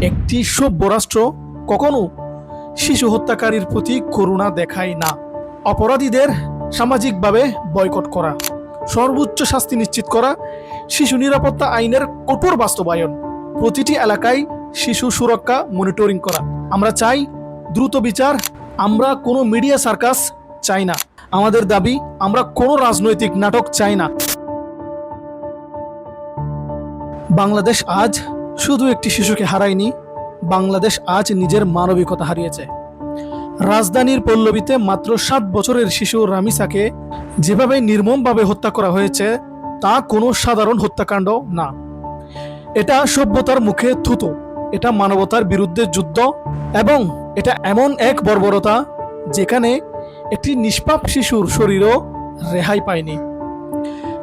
একটি সভ্য রাষ্ট্র কখনো শিশু হত্যাকারীর প্রতি করুণা দেখায় না। অপরাধীদের সামাজিকভাবে বয়কট করা, সর্বোচ্চ শাস্তি নিশ্চিত করা, শিশু নিরাপত্তা আইনের কঠোর বাস্তবায়ন, প্রতিটি এলাকায় শিশু সুরক্ষা মনিটরিং করা। আমরা চাই দ্রুত বিচার। আমরা কোনো মিডিয়া সার্কাস চাই না। আমাদের দাবি, আমরা কোনো রাজনৈতিক নাটক চাই না। বাংলাদেশ আজ শুধু একটি শিশুকে হারায়নি, বাংলাদেশ আজ নিজের মানবিকতা হারিয়েছে। রাজধানীর পল্লবীতে মাত্র 7 বছরের শিশু রামিসাকে যেভাবে নির্মমভাবে হত্যা করা হয়েছে তা কোনো সাধারণ হত্যাকাণ্ড না। এটা সভ্যতার মুখে থুতু, এটা মানবতার বিরুদ্ধে যুদ্ধ, এবং এটা এমন এক বর্বরতা যেখানে একটি নিষ্পাপ শিশুর শরীরও রেহাই পায়নি।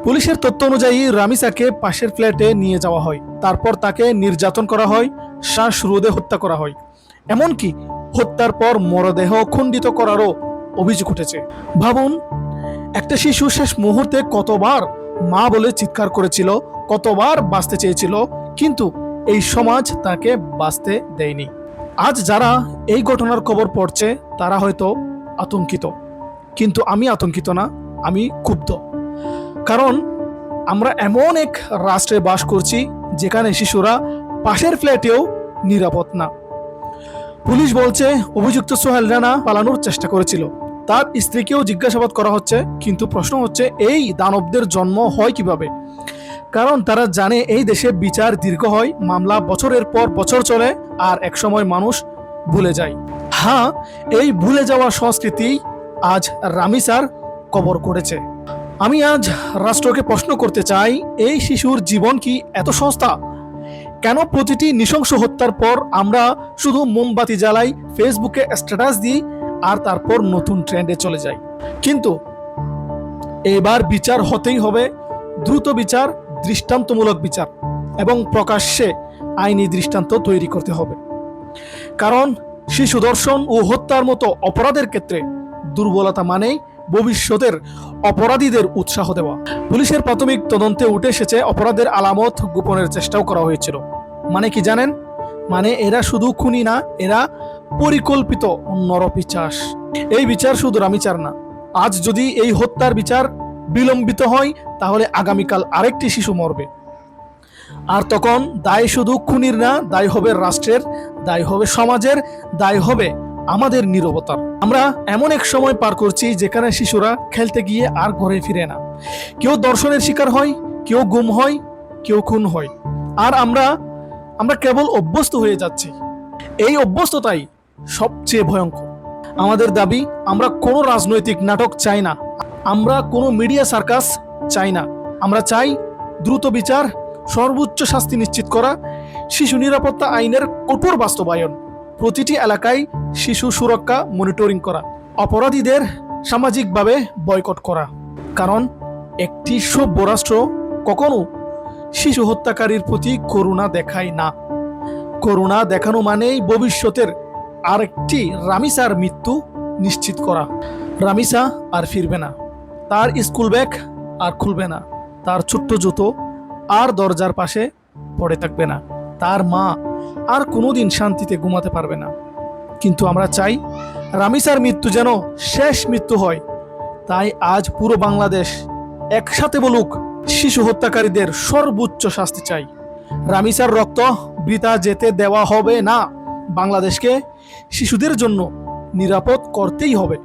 পুলিশের তথ্য অনুযায়ী রামিসাকে পাশের ফ্ল্যাটে নিয়ে যাওয়া হয়, তারপর তাকে নির্যাতন করা হয়, শ্বাসরোধে হত্যা করা হয়, এমনকি হত্যার পর মরদেহ খণ্ডিত করারও অভিযোগ উঠেছে। ভাবুন, একটা শিশু শেষ মুহূর্তে কতবার মা বলে চিৎকার করেছিল, কতবার বাঁচতে চেয়েছিল, কিন্তু এই সমাজ তাকে বাঁচতে দেয়নি। আজ যারা এই ঘটনার খবর পড়ছে তারা হয়তো আতঙ্কিত, কিন্তু আমি আতঙ্কিত না, আমি ক্ষুব্ধ। কারণ আমরা এমন এক রাষ্ট্রে বাস করছি যেখানে শিশুরা পাশের ফ্ল্যাটেও নিরাপদ না। পুলিশ বলছে অভিযুক্ত সোহেল রানা পালানোর চেষ্টা করেছিল, তার স্ত্রীকেও জিজ্ঞাসাবাদ করা হচ্ছে, কিন্তু প্রশ্ন হচ্ছে এই দানবদের জন্ম হয় কিভাবে? কারণ তারা জানে এই দেশে বিচার দীর্ঘ হয়, মামলা বছরের পর বছর চলে, আর একসময় মানুষ ভুলে যায়। হ্যাঁ, এই ভুলে যাওয়া সংস্কৃতি আজ রামিসার কবর করেছে। আমি আজ রাষ্ট্রকে প্রশ্ন করতে চাই, এই শিশুর জীবন কি এত সস্তা? কেন প্রতিটি নৃশংস হত্যার পর আমরা শুধু মোমবাতি জ্বালাই, ফেসবুকে স্ট্যাটাস দিই, আর তারপর নতুন ট্রেন্ডে চলে যাই? কিন্তু এবার বিচার হতেই হবে, দ্রুত বিচার, দৃষ্টান্তমূলক বিচার, এবং প্রকাশ্যে আইনি দৃষ্টান্ত তৈরি করতে হবে। কারণ শিশু ধর্ষণ ও হত্যার মতো অপরাধের ক্ষেত্রে দুর্বলতা মানেই ভবিষ্যতের অপরাধীদের উৎসাহ দেওয়া। পুলিশের প্রাথমিক তদন্তে উঠে এসেছে অপরাধের আলামত গোপনের চেষ্টাও করা হয়েছিল। মানে কি জানেন? মানে এরা শুধু খুনি না, এরা পরিকল্পিত নরপিশাচ। এই বিচার শুধু রামিচার না। আজ যদি এই হত্যার বিচার বিলম্বিত হয় তাহলে আগামীকাল আরেকটি শিশু মরবে, আর তখন দায় শুধু খুনির না, দায় হবে রাষ্ট্রের, দায় হবে সমাজের, দায় হবে আমাদের নীরবতার। আমরা এমন এক সময় পার করছি যেখানে শিশুরা খেলতে গিয়ে আর ঘরে ফিরে না। কেউ ধর্ষণের শিকার হয়, কেউ গুম হয়, কেউ খুন হয়, আর আমরা কেবল অভ্যস্ত হয়ে যাচ্ছি। এই অভ্যস্ততাই সবচেয়ে ভয়ঙ্কর। আমাদের দাবি, আমরা কোনো রাজনৈতিক নাটক চাই না, আমরা কোনো মিডিয়া সার্কাস চাই না। আমরা চাই দ্রুত বিচার, সর্বোচ্চ শাস্তি নিশ্চিত করা, শিশু নিরাপত্তা আইনের কঠোর বাস্তবায়ন, প্রতিটি এলাকায় শিশু সুরক্ষা মনিটরিং করা, অপরাধীদের সামাজিকভাবে বয়কট করা। কারণ একটি সভ্য রাষ্ট্র কখনো শিশু হত্যাকারীর প্রতি করুণা দেখায় না। করুণা দেখানো মানেই ভবিষ্যতের আরেকটি রামিসার মৃত্যু নিশ্চিত করা। রামিসা আর ফিরবে না, তার স্কুল ব্যাগ আর খুলবে না, তার ছোট্ট জুতো আর দরজার পাশে পড়ে থাকবে না, তার মা আর কোনোদিন শান্তিতে ঘুমাতে পারবে না। কিন্তু আমরা চাই রামিসার মৃত্যু যেন শেষ মৃত্যু হয়। তাই আজ পুরো বাংলাদেশ একসাথে বলুক, শিশু হত্যাকারীদের সর্বোচ্চ শাস্তি চাই। রামিসার রক্ত বৃথা যেতে দেওয়া হবে না। বাংলাদেশকে শিশুদের জন্য নিরাপদ করতেই হবে।